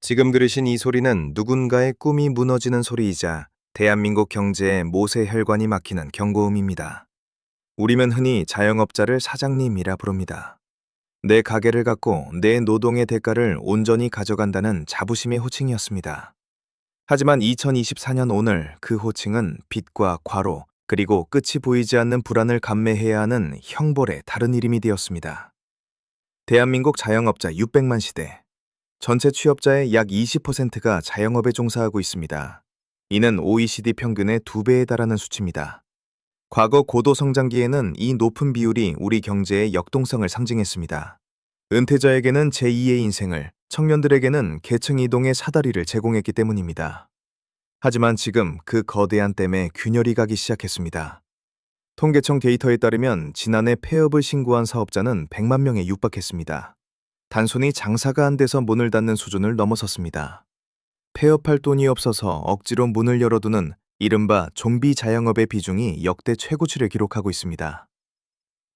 지금 들으신 이 소리는 누군가의 꿈이 무너지는 소리이자 대한민국 경제의 모세 혈관이 막히는 경고음입니다. 우리는 흔히 자영업자를 사장님이라 부릅니다. 내 가게를 갖고 내 노동의 대가를 온전히 가져간다는 자부심의 호칭이었습니다. 하지만 2024년 오늘 그 호칭은 빚과 과로, 그리고 끝이 보이지 않는 불안을 감내해야 하는 형벌의 다른 이름이 되었습니다. 대한민국 자영업자 600만 시대. 전체 취업자의 약 20%가 자영업에 종사하고 있습니다. 이는 OECD 평균의 2배에 달하는 수치입니다. 과거 고도 성장기에는 이 높은 비율이 우리 경제의 역동성을 상징했습니다. 은퇴자에게는 제2의 인생을, 청년들에게는 계층 이동의 사다리를 제공했기 때문입니다. 하지만 지금 그 거대한 댐에 균열이 가기 시작했습니다. 통계청 데이터에 따르면 지난해 폐업을 신고한 사업자는 100만 명에 육박했습니다. 단순히 장사가 안 돼서 문을 닫는 수준을 넘어섰습니다. 폐업할 돈이 없어서 억지로 문을 열어두는 이른바 좀비 자영업의 비중이 역대 최고치를 기록하고 있습니다.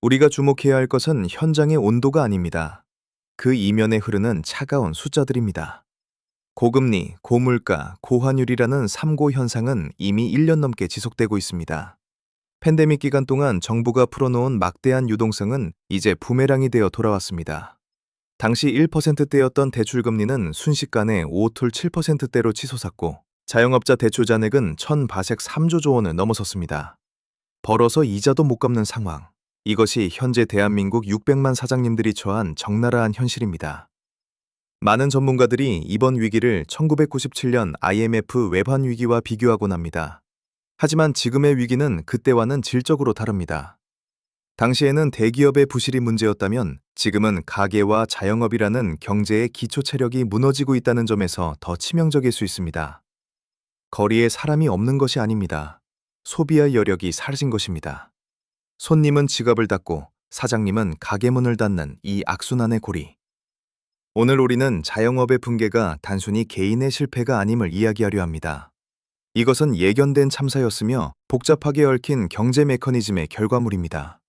우리가 주목해야 할 것은 현장의 온도가 아닙니다. 그 이면에 흐르는 차가운 숫자들입니다. 고금리, 고물가, 고환율이라는 3고 현상은 이미 1년 넘게 지속되고 있습니다. 팬데믹 기간 동안 정부가 풀어놓은 막대한 유동성은 이제 부메랑이 되어 돌아왔습니다. 당시 1%대였던 대출금리는 순식간에 5툴 7%대로 치솟았고 자영업자 대출 잔액은 1,000바색3조 원을 넘어섰습니다. 벌어서 이자도 못 갚는 상황. 이것이 현재 대한민국 600만 사장님들이 처한 적나라한 현실입니다. 많은 전문가들이 이번 위기를 1997년 IMF 외환 위기와 비교하곤 합니다. 하지만 지금의 위기는 그때와는 질적으로 다릅니다. 당시에는 대기업의 부실이 문제였다면 지금은 가게와 자영업이라는 경제의 기초 체력이 무너지고 있다는 점에서 더 치명적일 수 있습니다. 거리에 사람이 없는 것이 아닙니다. 소비할 여력이 사라진 것입니다. 손님은 지갑을 닫고 사장님은 가게 문을 닫는 이 악순환의 고리. 오늘 우리는 자영업의 붕괴가 단순히 개인의 실패가 아님을 이야기하려 합니다. 이것은 예견된 참사였으며 복잡하게 얽힌 경제 메커니즘의 결과물입니다.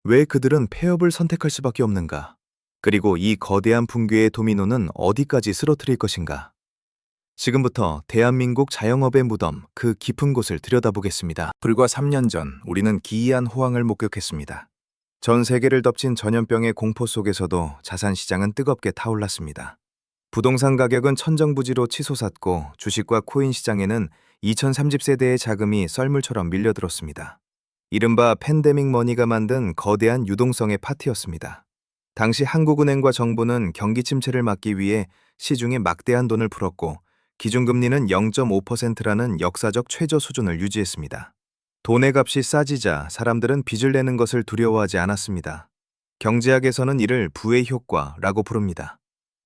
왜 그들은 폐업을 선택할 수밖에 없는가? 그리고 이 거대한 붕괴의 도미노는 어디까지 쓰러뜨릴 것인가? 지금부터 대한민국 자영업의 무덤, 그 깊은 곳을 들여다보겠습니다. 불과 3년 전 우리는 기이한 호황을 목격했습니다. 전 세계를 덮친 전염병의 공포 속에서도 자산시장은 뜨겁게 타올랐습니다. 부동산 가격은 천정부지로 치솟았고 주식과 코인 시장에는 2030세대의 자금이 썰물처럼 밀려들었습니다. 이른바 팬데믹 머니가 만든 거대한 유동성의 파티였습니다. 당시 한국은행과 정부는 경기 침체를 막기 위해 시중에 막대한 돈을 풀었고 기준금리는 0.5%라는 역사적 최저 수준을 유지했습니다. 돈의 값이 싸지자 사람들은 빚을 내는 것을 두려워하지 않았습니다. 경제학에서는 이를 부의 효과라고 부릅니다.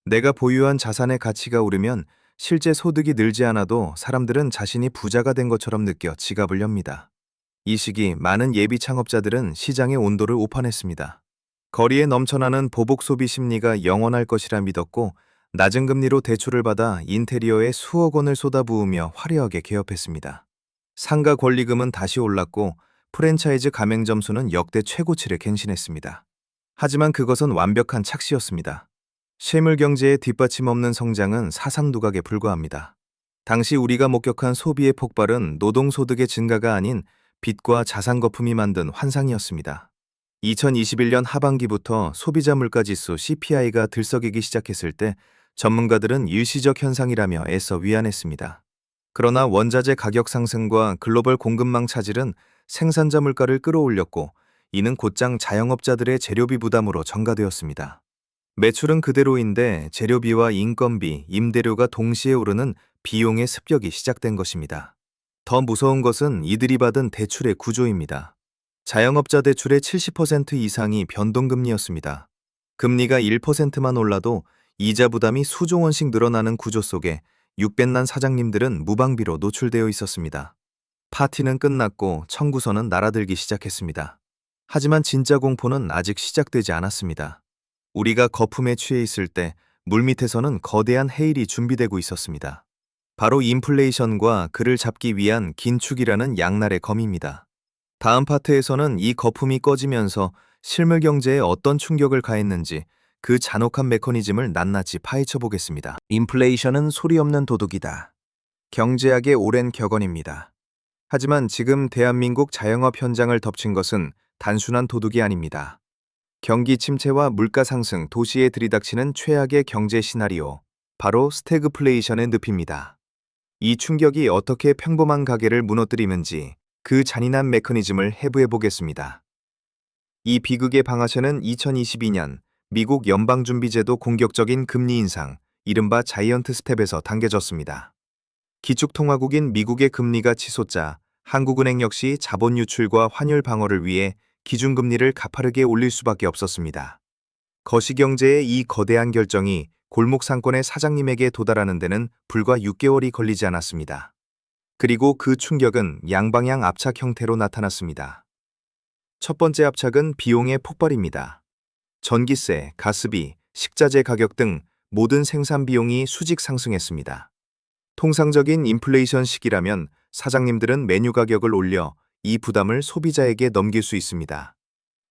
내가 보유한 자산의 가치가 오르면 실제 소득이 늘지 않아도 사람들은 자신이 부자가 된 것처럼 느껴 지갑을 엽니다. 이 시기 많은 예비 창업자들은 시장의 온도를 오판했습니다. 거리에 넘쳐나는 보복 소비 심리가 영원할 것이라 믿었고 낮은 금리로 대출을 받아 인테리어에 수억 원을 쏟아부으며 화려하게 개업했습니다. 상가 권리금은 다시 올랐고 프랜차이즈 가맹점 수는 역대 최고치를 갱신했습니다. 하지만 그것은 완벽한 착시였습니다. 실물 경제의 뒷받침 없는 성장은 사상 누각에 불과합니다. 당시 우리가 목격한 소비의 폭발은 노동소득의 증가가 아닌 빚과 자산 거품이 만든 환상이었습니다. 2021년 하반기부터 소비자 물가지수 CPI가 들썩이기 시작했을 때 전문가들은 일시적 현상이라며 애써 위안했습니다. 그러나 원자재 가격 상승과 글로벌 공급망 차질은 생산자 물가를 끌어올렸고 이는 곧장 자영업자들의 재료비 부담으로 전가되었습니다. 매출은 그대로인데 재료비와 인건비, 임대료가 동시에 오르는 비용의 습격이 시작된 것입니다. 더 무서운 것은 이들이 받은 대출의 구조입니다. 자영업자 대출의 70% 이상이 변동금리였습니다. 금리가 1%만 올라도 이자 부담이 수조 원씩 늘어나는 구조 속에 600만 사장님들은 무방비로 노출되어 있었습니다. 파티는 끝났고 청구서는 날아들기 시작했습니다. 하지만 진짜 공포는 아직 시작되지 않았습니다. 우리가 거품에 취해 있을 때 물밑에서는 거대한 해일이 준비되고 있었습니다. 바로 인플레이션과 그를 잡기 위한 긴축이라는 양날의 검입니다. 다음 파트에서는 이 거품이 꺼지면서 실물 경제에 어떤 충격을 가했는지, 그 잔혹한 메커니즘을 낱낱이 파헤쳐 보겠습니다. 인플레이션은 소리 없는 도둑이다. 경제학의 오랜 격언입니다. 하지만 지금 대한민국 자영업 현장을 덮친 것은 단순한 도둑이 아닙니다. 경기 침체와 물가 상승, 도시에 들이닥치는 최악의 경제 시나리오, 바로 스태그플레이션의 늪입니다. 이 충격이 어떻게 평범한 가게를 무너뜨리는지 그 잔인한 메커니즘을 해부해 보겠습니다. 이 비극의 방아쇠는 2022년 미국 연방준비제도 공격적인 금리 인상, 이른바 자이언트 스텝에서 당겨졌습니다. 기축통화국인 미국의 금리가 치솟자 한국은행 역시 자본 유출과 환율 방어를 위해 기준금리를 가파르게 올릴 수밖에 없었습니다. 거시경제의 이 거대한 결정이 골목 상권의 사장님에게 도달하는 데는 불과 6개월이 걸리지 않았습니다. 그리고 그 충격은 양방향 압착 형태로 나타났습니다. 첫 번째 압착은 비용의 폭발입니다. 전기세, 가스비, 식자재 가격 등 모든 생산 비용이 수직 상승했습니다. 통상적인 인플레이션 시기라면 사장님들은 메뉴 가격을 올려 이 부담을 소비자에게 넘길 수 있습니다.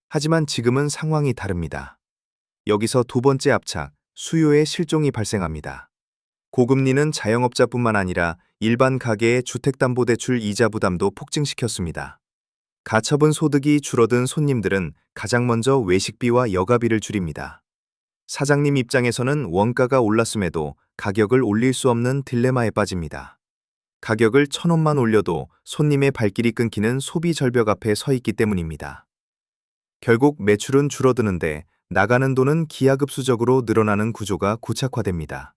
하지만 지금은 상황이 다릅니다. 여기서 두 번째 압착, 수요의 실종이 발생합니다. 고금리는 자영업자뿐만 아니라 일반 가계의 주택담보대출 이자 부담도 폭증시켰습니다. 가처분 소득이 줄어든 손님들은 가장 먼저 외식비와 여가비를 줄입니다. 사장님 입장에서는 원가가 올랐음에도 가격을 올릴 수 없는 딜레마에 빠집니다. 가격을 1,000원만 올려도 손님의 발길이 끊기는 소비 절벽 앞에 서 있기 때문입니다. 결국 매출은 줄어드는데 나가는 돈은 기하급수적으로 늘어나는 구조가 고착화됩니다.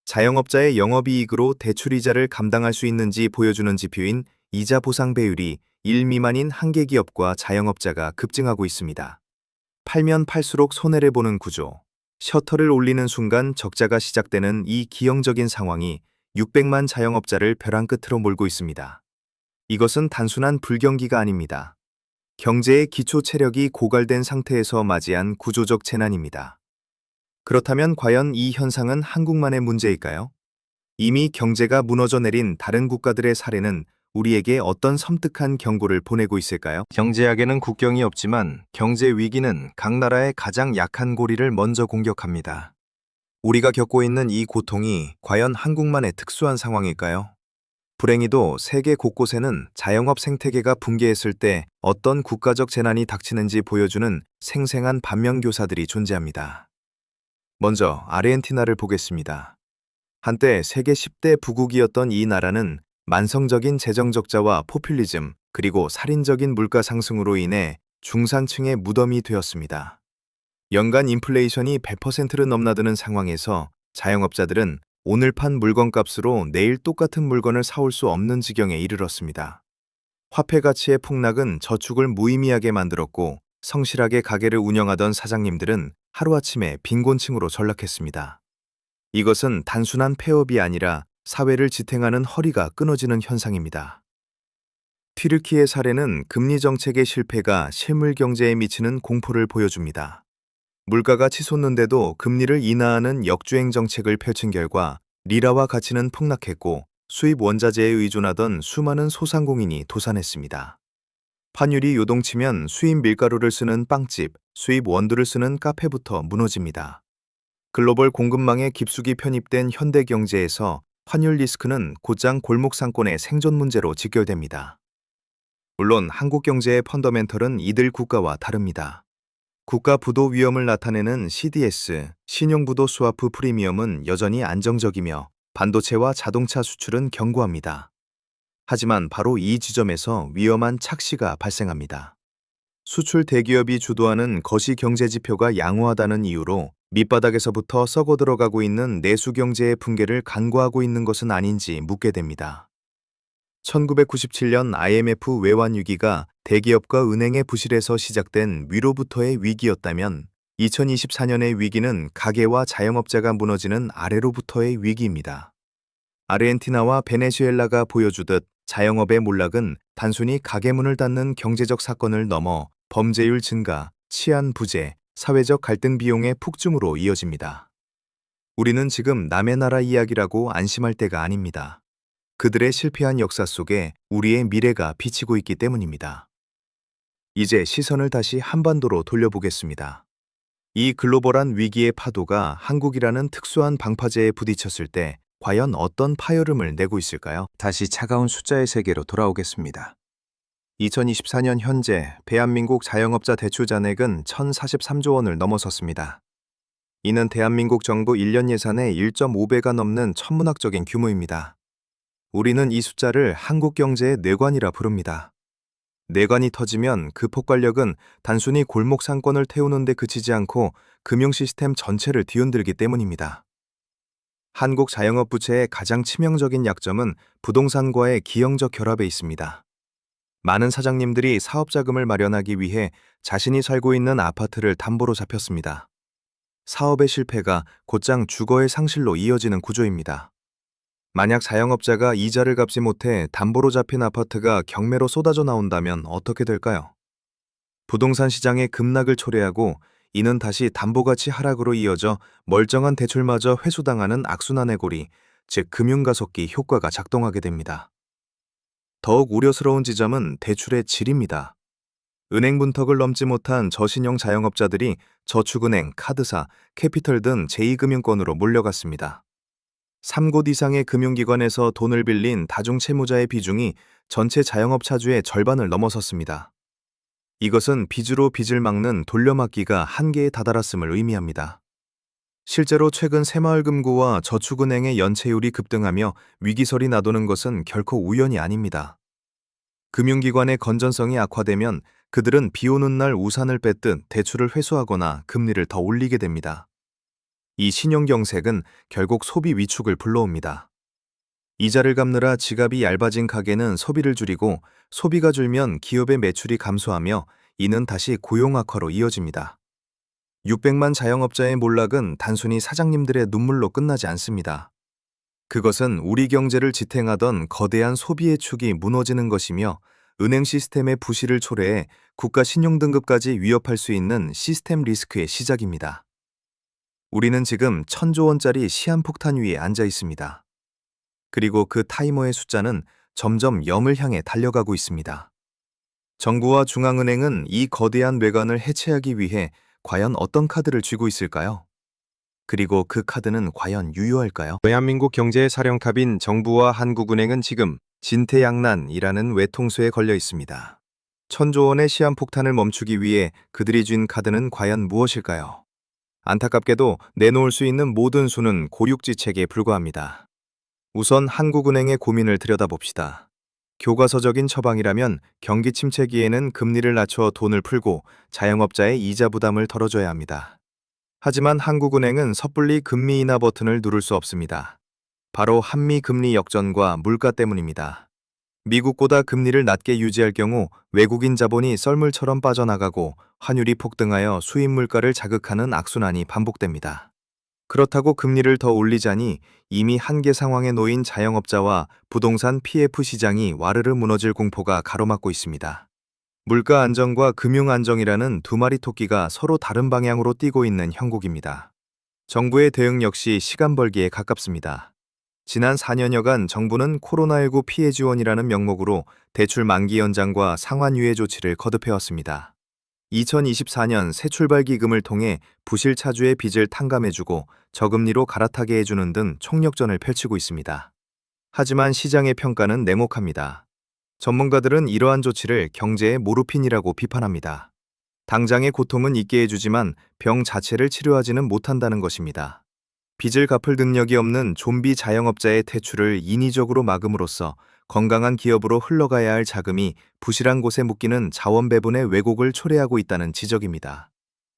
자영업자의 영업이익으로 대출이자를 감당할 수 있는지 보여주는 지표인 이자 보상 배율이 1 미만인 한계 기업과 자영업자가 급증하고 있습니다. 팔면 팔수록 손해를 보는 구조. 셔터를 올리는 순간 적자가 시작되는 이 기형적인 상황이 600만 자영업자를 벼랑 끝으로 몰고 있습니다. 이것은 단순한 불경기가 아닙니다. 경제의 기초 체력이 고갈된 상태에서 맞이한 구조적 재난입니다. 그렇다면 과연 이 현상은 한국만의 문제일까요? 이미 경제가 무너져 내린 다른 국가들의 사례는 우리에게 어떤 섬뜩한 경고를 보내고 있을까요? 경제학에는 국경이 없지만 경제 위기는 각 나라의 가장 약한 고리를 먼저 공격합니다. 우리가 겪고 있는 이 고통이 과연 한국만의 특수한 상황일까요? 불행히도 세계 곳곳에는 자영업 생태계가 붕괴했을 때 어떤 국가적 재난이 닥치는지 보여주는 생생한 반면교사들이 존재합니다. 먼저 아르헨티나를 보겠습니다. 한때 세계 10대 부국이었던 이 나라는 만성적인 재정 적자와 포퓰리즘, 그리고 살인적인 물가 상승으로 인해 중산층의 무덤이 되었습니다. 연간 인플레이션이 100%를 넘나드는 상황에서 자영업자들은 오늘 판 물건값으로 내일 똑같은 물건을 사올 수 없는 지경에 이르렀습니다. 화폐 가치의 폭락은 저축을 무의미하게 만들었고 성실하게 가게를 운영하던 사장님들은 하루아침에 빈곤층으로 전락했습니다. 이것은 단순한 폐업이 아니라 사회를 지탱하는 허리가 끊어지는 현상입니다. 튀르키예 사례는 금리 정책의 실패가 실물 경제에 미치는 공포를 보여줍니다. 물가가 치솟는데도 금리를 인하하는 역주행 정책을 펼친 결과 리라화 가치는 폭락했고 수입 원자재에 의존하던 수많은 소상공인이 도산했습니다. 환율이 요동치면 수입 밀가루를 쓰는 빵집, 수입 원두를 쓰는 카페부터 무너집니다. 글로벌 공급망에 깊숙이 편입된 현대 경제에서 환율 리스크는 곧장 골목 상권의 생존 문제로 직결됩니다. 물론 한국 경제의 펀더멘털은 이들 국가와 다릅니다. 국가 부도 위험을 나타내는 CDS, 신용부도 스와프 프리미엄은 여전히 안정적이며 반도체와 자동차 수출은 견고합니다. 하지만 바로 이 지점에서 위험한 착시가 발생합니다. 수출 대기업이 주도하는 거시 경제 지표가 양호하다는 이유로 밑바닥에서부터 썩어 들어가고 있는 내수 경제의 붕괴를 간과하고 있는 것은 아닌지 묻게 됩니다. 1997년 IMF 외환 위기가 대기업과 은행의 부실에서 시작된 위로부터의 위기였다면 2024년의 위기는 가계와 자영업자가 무너지는 아래로부터의 위기입니다. 아르헨티나와 베네수엘라가 보여주듯 자영업의 몰락은 단순히 가게 문을 닫는 경제적 사건을 넘어 범죄율 증가, 치안 부재, 사회적 갈등 비용의 폭증으로 이어집니다. 우리는 지금 남의 나라 이야기라고 안심할 때가 아닙니다. 그들의 실패한 역사 속에 우리의 미래가 비치고 있기 때문입니다. 이제 시선을 다시 한반도로 돌려보겠습니다. 이 글로벌한 위기의 파도가 한국이라는 특수한 방파제에 부딪혔을 때 과연 어떤 파열음을 내고 있을까요? 다시 차가운 숫자의 세계로 돌아오겠습니다. 2024년 현재 대한민국 자영업자 대출 잔액은 1,043조 원을 넘어섰습니다. 이는 대한민국 정부 1년 예산의 1.5배가 넘는 천문학적인 규모입니다. 우리는 이 숫자를 한국 경제의 뇌관이라 부릅니다. 뇌관이 터지면 그 폭발력은 단순히 골목 상권을 태우는 데 그치지 않고 금융 시스템 전체를 뒤흔들기 때문입니다. 한국 자영업 부채의 가장 치명적인 약점은 부동산과의 기형적 결합에 있습니다. 많은 사장님들이 사업 자금을 마련하기 위해 자신이 살고 있는 아파트를 담보로 잡혔습니다. 사업의 실패가 곧장 주거의 상실로 이어지는 구조입니다. 만약 자영업자가 이자를 갚지 못해 담보로 잡힌 아파트가 경매로 쏟아져 나온다면 어떻게 될까요? 부동산 시장의 급락을 초래하고 이는 다시 담보가치 하락으로 이어져 멀쩡한 대출마저 회수당하는 악순환의 고리, 즉 금융가속기 효과가 작동하게 됩니다. 더욱 우려스러운 지점은 대출의 질입니다. 은행 문턱을 넘지 못한 저신용 자영업자들이 저축은행, 카드사, 캐피털 등 제2금융권으로 몰려갔습니다. 3곳 이상의 금융기관에서 돈을 빌린 다중채무자의 비중이 전체 자영업 차주의 절반을 넘어섰습니다. 이것은 빚으로 빚을 막는 돌려막기가 한계에 다다랐음을 의미합니다. 실제로 최근 새마을금고와 저축은행의 연체율이 급등하며 위기설이 나도는 것은 결코 우연이 아닙니다. 금융기관의 건전성이 악화되면 그들은 비 오는 날 우산을 뺐듯 대출을 회수하거나 금리를 더 올리게 됩니다. 이 신용경색은 결국 소비 위축을 불러옵니다. 이자를 갚느라 지갑이 얇아진 가게는 소비를 줄이고 소비가 줄면 기업의 매출이 감소하며 이는 다시 고용 악화로 이어집니다. 600만 자영업자의 몰락은 단순히 사장님들의 눈물로 끝나지 않습니다. 그것은 우리 경제를 지탱하던 거대한 소비의 축이 무너지는 것이며 은행 시스템의 부실을 초래해 국가 신용등급까지 위협할 수 있는 시스템 리스크의 시작입니다. 우리는 지금 1,000조 원짜리 시한폭탄 위에 앉아 있습니다. 그리고 그 타이머의 숫자는 점점 0을 향해 달려가고 있습니다. 정부와 중앙은행은 이 거대한 뇌관을 해체하기 위해 과연 어떤 카드를 쥐고 있을까요? 그리고 그 카드는 과연 유효할까요? 대한민국 경제의 사령탑인 정부와 한국은행은 지금 진퇴양난이라는 외통수에 걸려 있습니다. 1,000조 원의 시한폭탄을 멈추기 위해 그들이 쥔 카드는 과연 무엇일까요? 안타깝게도 내놓을 수 있는 모든 수는 고육지책에 불과합니다. 우선 한국은행의 고민을 들여다봅시다. 교과서적인 처방이라면 경기 침체기에는 금리를 낮춰 돈을 풀고 자영업자의 이자 부담을 덜어줘야 합니다. 하지만 한국은행은 섣불리 금리 인하 버튼을 누를 수 없습니다. 바로 한미 금리 역전과 물가 때문입니다. 미국보다 금리를 낮게 유지할 경우 외국인 자본이 썰물처럼 빠져나가고 환율이 폭등하여 수입 물가를 자극하는 악순환이 반복됩니다. 그렇다고 금리를 더 올리자니 이미 한계 상황에 놓인 자영업자와 부동산 PF 시장이 와르르 무너질 공포가 가로막고 있습니다. 물가 안정과 금융 안정이라는 두 마리 토끼가 서로 다른 방향으로 뛰고 있는 형국입니다. 정부의 대응 역시 시간 벌기에 가깝습니다. 지난 4년여간 정부는 코로나19 피해 지원이라는 명목으로 대출 만기 연장과 상환 유예 조치를 거듭해왔습니다. 2024년 새 출발 기금을 통해 부실 차주의 빚을 탕감해주고 저금리로 갈아타게 해주는 등 총력전을 펼치고 있습니다. 하지만 시장의 평가는 냉혹합니다. 전문가들은 이러한 조치를 경제의 모르핀이라고 비판합니다. 당장의 고통은 있게 해주지만 병 자체를 치료하지는 못한다는 것입니다. 빚을 갚을 능력이 없는 좀비 자영업자의 퇴출을 인위적으로 막음으로써 건강한 기업으로 흘러가야 할 자금이 부실한 곳에 묶이는 자원 배분의 왜곡을 초래하고 있다는 지적입니다.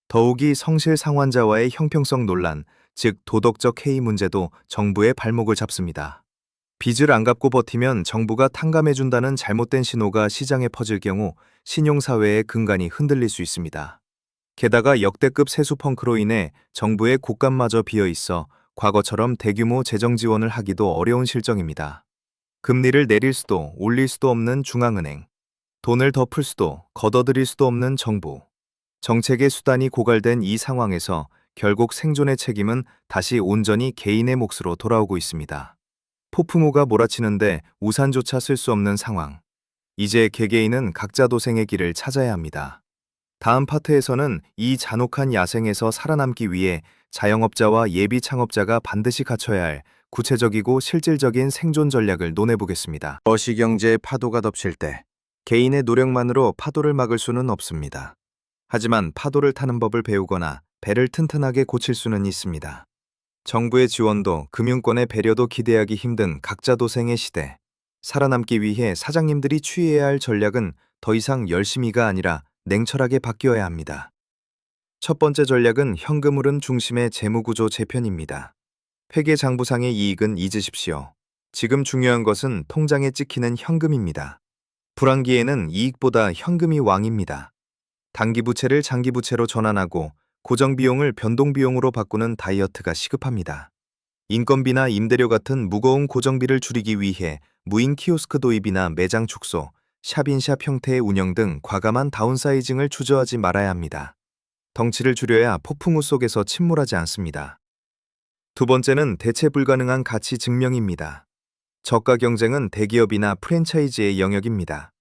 더욱이 성실 상환자와의 형평성 논란, 즉 도덕적 해이 문제도 정부의 발목을 잡습니다. 빚을 안 갚고 버티면 정부가 탕감해준다는 잘못된 신호가 시장에 퍼질 경우 신용사회의 근간이 흔들릴 수 있습니다. 게다가 역대급 세수 펑크로 인해 정부의 곳간마저 비어있어 과거처럼 대규모 재정 지원을 하기도 어려운 실정입니다. 금리를 내릴 수도 올릴 수도 없는 중앙은행, 돈을 더 풀 수도 걷어들일 수도 없는 정부. 정책의 수단이 고갈된 이 상황에서 결국 생존의 책임은 다시 온전히 개인의 몫으로 돌아오고 있습니다. 폭풍우가 몰아치는데 우산조차 쓸 수 없는 상황. 이제 개개인은 각자 도생의 길을 찾아야 합니다. 다음 파트에서는 이 잔혹한 야생에서 살아남기 위해 자영업자와 예비 창업자가 반드시 갖춰야 할 구체적이고 실질적인 생존 전략을 논해보겠습니다. 거시경제의 파도가 덮칠 때 개인의 노력만으로 파도를 막을 수는 없습니다. 하지만 파도를 타는 법을 배우거나 배를 튼튼하게 고칠 수는 있습니다. 정부의 지원도 금융권의 배려도 기대하기 힘든 각자 도생의 시대. 살아남기 위해 사장님들이 취해야 할 전략은 더 이상 열심히가 아니라 냉철하게 바뀌어야 합니다. 첫 번째 전략은 현금 흐름 중심의 재무구조 재편입니다. 회계장부상의 이익은 잊으십시오. 지금 중요한 것은 통장에 찍히는 현금입니다. 불황기에는 이익보다 현금이 왕입니다. 단기 부채를 장기 부채로 전환하고 고정 비용을 변동 비용으로 바꾸는 다이어트가 시급합니다. 인건비나 임대료 같은 무거운 고정비를 줄이기 위해 무인 키오스크 도입이나 매장 축소, 샵인샵 형태의 운영 등 과감한 다운사이징을 주저하지 말아야 합니다. 덩치를 줄여야 폭풍우 속에서 침몰하지 않습니다. 두 번째는 대체 불가능한 가치 증명입니다. 저가 경쟁은 대기업이나 프랜차이즈의 영역입니다.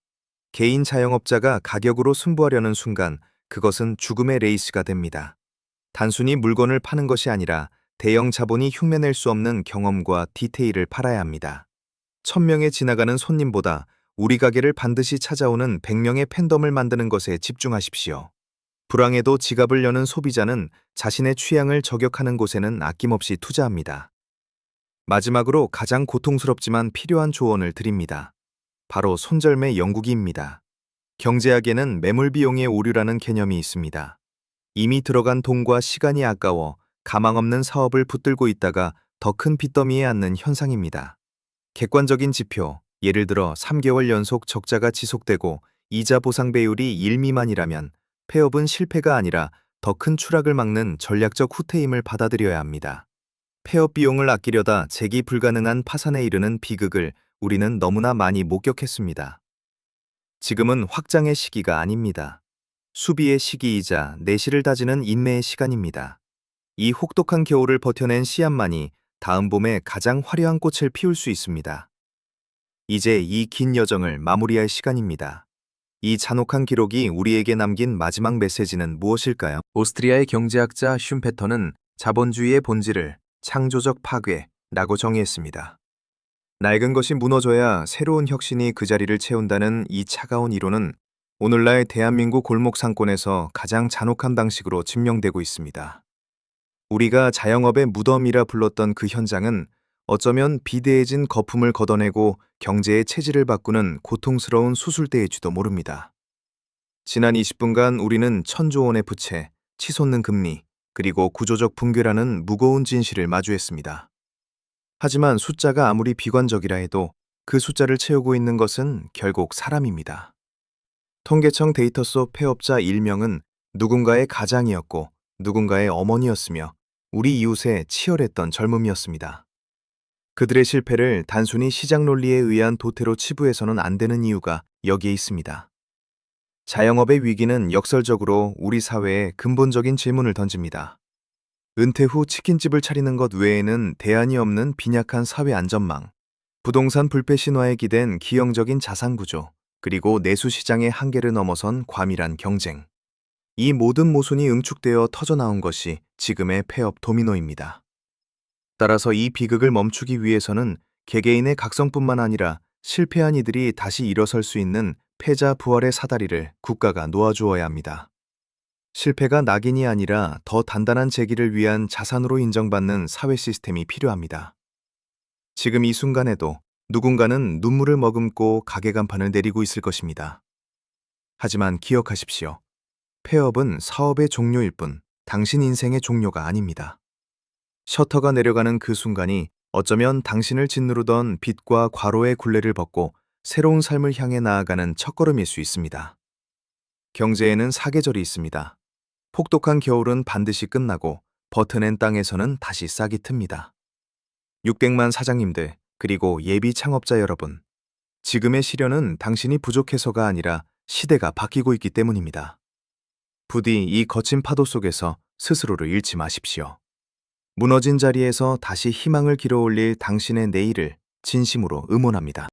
개인 자영업자가 가격으로 승부하려는 순간 그것은 죽음의 레이스가 됩니다. 단순히 물건을 파는 것이 아니라 대형 자본이 흉내낼 수 없는 경험과 디테일을 팔아야 합니다. 1000명의 지나가는 손님보다 우리 가게를 반드시 찾아오는 100명의 팬덤을 만드는 것에 집중하십시오. 불황에도 지갑을 여는 소비자는 자신의 취향을 저격하는 곳에는 아낌없이 투자합니다. 마지막으로 가장 고통스럽지만 필요한 조언을 드립니다. 바로 손절매 영국이입니다. 경제학에는 매몰 비용의 오류라는 개념이 있습니다. 이미 들어간 돈과 시간이 아까워 가망 없는 사업을 붙들고 있다가 더 큰 빚더미에 앉는 현상입니다. 객관적인 지표, 예를 들어 3개월 연속 적자가 지속되고 이자 보상 배율이 1 미만이라면 폐업은 실패가 아니라 더 큰 추락을 막는 전략적 후퇴임을 받아들여야 합니다. 폐업 비용을 아끼려다 재기 불가능한 파산에 이르는 비극을 우리는 너무나 많이 목격했습니다. 지금은 확장의 시기가 아닙니다. 수비의 시기이자 내실을 다지는 인내의 시간입니다. 이 혹독한 겨울을 버텨낸 씨앗만이 다음 봄에 가장 화려한 꽃을 피울 수 있습니다. 이제 이 긴 여정을 마무리할 시간입니다. 이 잔혹한 기록이 우리에게 남긴 마지막 메시지는 무엇일까요? 오스트리아의 경제학자 슌페터는 자본주의의 본질을 창조적 파괴라고 정의했습니다. 낡은 것이 무너져야 새로운 혁신이 그 자리를 채운다는 이 차가운 이론은 오늘날 대한민국 골목 상권에서 가장 잔혹한 방식으로 증명되고 있습니다. 우리가 자영업의 무덤이라 불렀던 그 현장은 어쩌면 비대해진 거품을 걷어내고 경제의 체질을 바꾸는 고통스러운 수술대일지도 모릅니다. 지난 20분간 우리는 1000조 원의 부채, 치솟는 금리, 그리고 구조적 붕괴라는 무거운 진실을 마주했습니다. 하지만 숫자가 아무리 비관적이라 해도 그 숫자를 채우고 있는 것은 결국 사람입니다. 통계청 데이터 속 폐업자 1명은 누군가의 가장이었고 누군가의 어머니였으며 우리 이웃의 치열했던 젊음이었습니다. 그들의 실패를 단순히 시장 논리에 의한 도태로 치부해서는 안 되는 이유가 여기에 있습니다. 자영업의 위기는 역설적으로 우리 사회에 근본적인 질문을 던집니다. 은퇴 후 치킨집을 차리는 것 외에는 대안이 없는 빈약한 사회 안전망, 부동산 불패 신화에 기댄 기형적인 자산 구조, 그리고 내수 시장의 한계를 넘어선 과밀한 경쟁. 이 모든 모순이 응축되어 터져나온 것이 지금의 폐업 도미노입니다. 따라서 이 비극을 멈추기 위해서는 개개인의 각성뿐만 아니라 실패한 이들이 다시 일어설 수 있는 패자 부활의 사다리를 국가가 놓아주어야 합니다. 실패가 낙인이 아니라 더 단단한 재기를 위한 자산으로 인정받는 사회 시스템이 필요합니다. 지금 이 순간에도 누군가는 눈물을 머금고 가게 간판을 내리고 있을 것입니다. 하지만 기억하십시오. 폐업은 사업의 종료일 뿐 당신 인생의 종료가 아닙니다. 셔터가 내려가는 그 순간이 어쩌면 당신을 짓누르던 빚과 과로의 굴레를 벗고 새로운 삶을 향해 나아가는 첫걸음일 수 있습니다. 경제에는 사계절이 있습니다. 폭독한 겨울은 반드시 끝나고 버텨낸 땅에서는 다시 싹이 틉니다. 600만 사장님들, 그리고 예비 창업자 여러분, 지금의 시련은 당신이 부족해서가 아니라 시대가 바뀌고 있기 때문입니다. 부디 이 거친 파도 속에서 스스로를 잃지 마십시오. 무너진 자리에서 다시 희망을 길어올릴 당신의 내일을 진심으로 응원합니다.